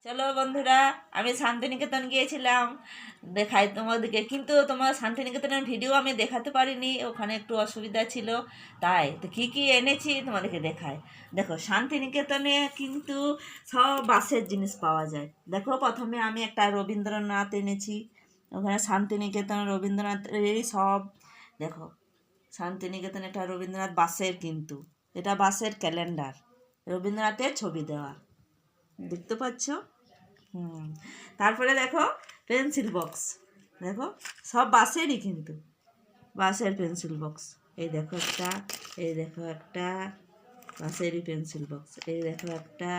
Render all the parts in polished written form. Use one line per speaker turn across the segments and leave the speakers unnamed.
চলো বন্ধুরা, আমি শান্তিনিকেতন গিয়েছিলাম, দেখাই তোমাদেরকে। কিন্তু তোমার শান্তিনিকেতনের ভিডিও আমি দেখাতে পারিনি, ওখানে একটু অসুবিধা ছিল। তাই তো কী কী এনেছি তোমাদেরকে দেখাই। দেখো, শান্তিনিকেতনে কিন্তু সব বাঁশের জিনিস পাওয়া যায়। দেখো, প্রথমে আমি একটা রবীন্দ্রনাথ এনেছি। ওখানে শান্তিনিকেতন রবীন্দ্রনাথেরই সব। দেখো, শান্তিনিকেতন একটা রবীন্দ্রনাথ বাঁশের, কিন্তু এটা বাঁশের ক্যালেন্ডার, রবীন্দ্রনাথের ছবি দেওয়া, দেখতে পাচ্ছ? হুম। তারপরে দেখো, পেন্সিল বক্স। দেখো, সব বাঁশেরই, কিন্তু বাঁশের পেন্সিল বক্স। এই দেখো একটা, এই দেখো একটা বাঁশেরই পেন্সিল বক্স। এই দেখো একটা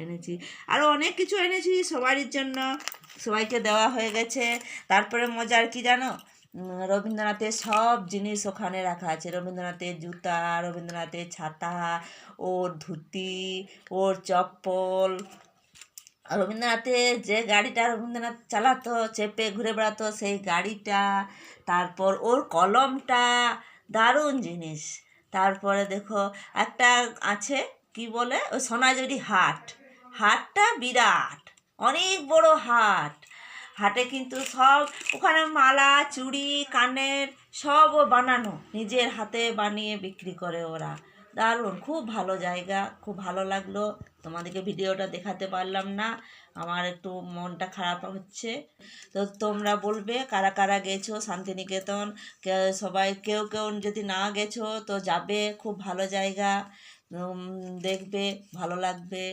এনেছি। আরও অনেক কিছু এনেছি সবারই জন্য, সবাইকে দেওয়া হয়ে গেছে। তারপরে মজার কি জানো, রবীন্দ্রনাথের সব জিনিস ওখানে রাখা আছে। রবীন্দ্রনাথের জুতা, রবীন্দ্রনাথের ছাতা, ওর ধুতি, ওর চপ্পল, রবীন্দ্রনাথের যে গাড়িটা রবীন্দ্রনাথ চালাতো, চেপে ঘুরে বেড়াতো, সেই গাড়িটা। তারপর ওর কলমটা, দারুণ জিনিস। তারপরে দেখো, একটা আছে, কি বলে, ওই সোনাঝুরি হাট। হাটটা বিরাট, অনেক বড় হাট। হাটে কিন্তু সব, ওখানে মালা, চুড়ি, কানের সব বানানো, নিজের হাতে বানিয়ে বিক্রি করে ওরা। দারুণ, খুব ভালো জায়গা, খুব ভালো লাগলো। তোমাদেরকে ভিডিওটা দেখাতে পারলাম না, আমার একটু মনটা খারাপ হচ্ছে। তো তোমরা বলবে কারা কারা গেছো শান্তিনিকেতন। সবাই কেউ কেউ যদি না গেছো তো যাবে, খুব ভালো জায়গা। দেখবে, ভালো লাগবে।